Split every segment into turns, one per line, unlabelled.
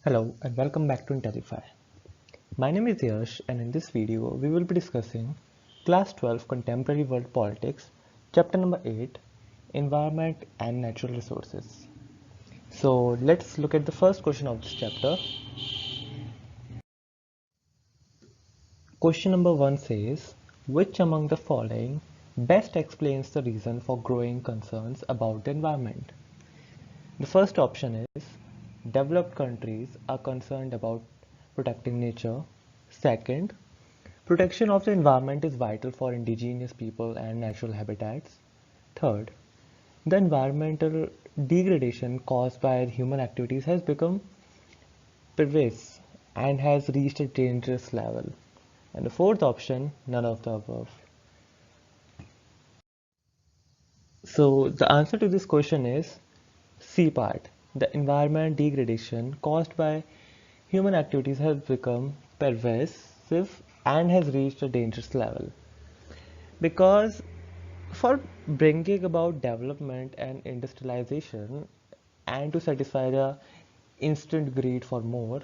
Hello and welcome back to Intellify. My name is Yash and in this video we will be discussing Class 12 Contemporary World Politics, Chapter number 8, Environment and Natural Resources. So let's look at the first question of this chapter. Question number 1 says, which among the following best explains the reason for growing concerns about the environment? The first option is developed countries are concerned about protecting nature. Second, protection of the environment is vital for indigenous people and natural habitats. Third, the environmental degradation caused by human activities has become pervasive and has reached a dangerous level. And the fourth option, none of the above. So the answer to this question is C part. The environment degradation caused by human activities has become pervasive and has reached a dangerous level. Because for bringing about development and industrialization and to satisfy the instant greed for more,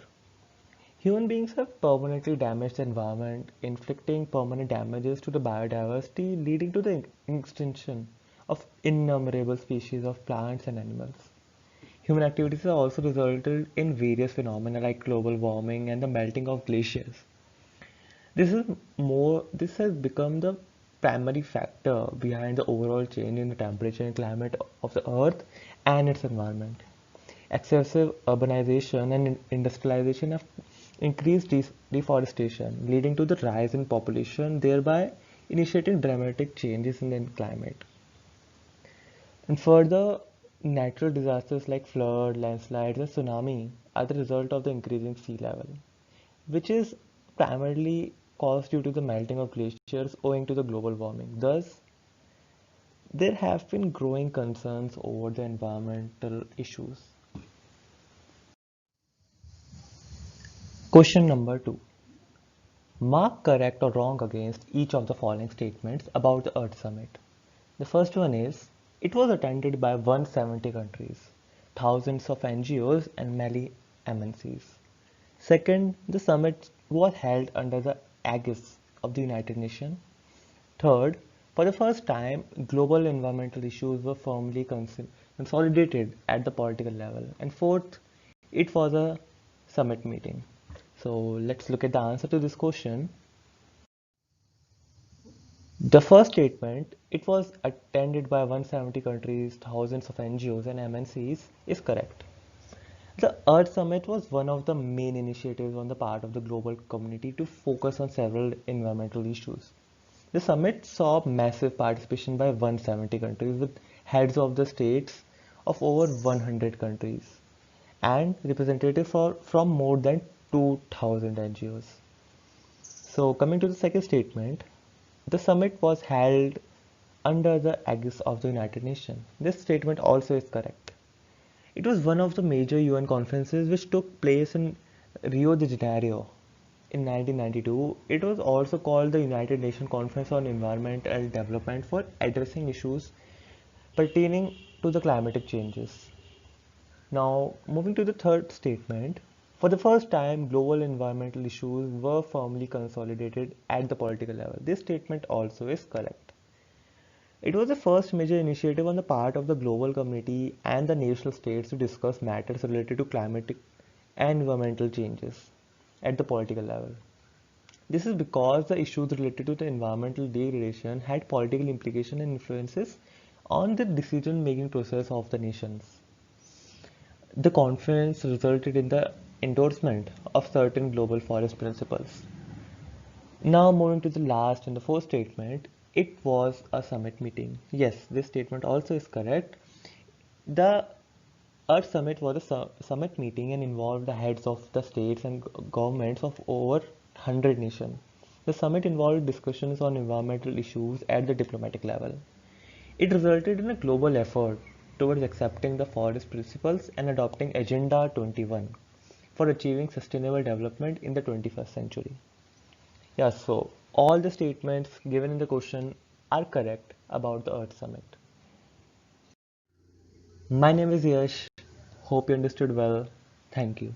human beings have permanently damaged the environment, inflicting permanent damages to the biodiversity, leading to the extinction of innumerable species of plants and animals. Human activities have also resulted in various phenomena like global warming and the melting of glaciers. This has become the primary factor behind the overall change in the temperature and climate of the earth and its environment. Excessive urbanization and industrialization have increased deforestation, leading to the rise in population, thereby initiating dramatic changes in the climate. And further, natural disasters like flood, landslides, and tsunami are the result of the increasing sea level, which is primarily caused due to the melting of glaciers owing to the global warming. Thus, there have been growing concerns over the environmental issues. Question number 2. Mark correct or wrong against each of the following statements about the Earth Summit. The first one is, it was attended by 170 countries, thousands of NGOs and many MNCs. Second, the summit was held under the aegis of the United Nations. Third, for the first time, global environmental issues were firmly consolidated at the political level. And fourth, it was a summit meeting. So let's look at the answer to this question. The first statement, it was attended by 170 countries, thousands of NGOs and MNCs, is correct. The Earth Summit was one of the main initiatives on the part of the global community to focus on several environmental issues. The summit saw massive participation by 170 countries with heads of the states of over 100 countries and representatives from more than 2000 NGOs. So coming to the second statement, the summit was held under the aegis of the United Nations. This statement also is correct. It was one of the major UN conferences which took place in Rio de Janeiro in 1992. It was also called the United Nations Conference on Environmental Development for addressing issues pertaining to the climatic changes. Now, moving to the third statement, for the first time, global environmental issues were firmly consolidated at the political level. This statement also is correct. It was the first major initiative on the part of the global community and the nation states to discuss matters related to climatic and environmental changes at the political level. This is because the issues related to the environmental degradation had political implications and influences on the decision-making process of the nations. The conference resulted in the endorsement of certain global forest principles. Now moving to the last and the fourth statement, it was a summit meeting. Yes, this statement also is correct. The Earth Summit was a summit meeting and involved the heads of the states and governments of over 100 nations. The summit involved discussions on environmental issues at the diplomatic level. It resulted in a global effort towards accepting the forest principles and adopting Agenda 21 for achieving sustainable development in the 21st century. Yeah, so all the statements given in the question are correct about the Earth Summit. My name is Yash. Hope you understood well. Thank you.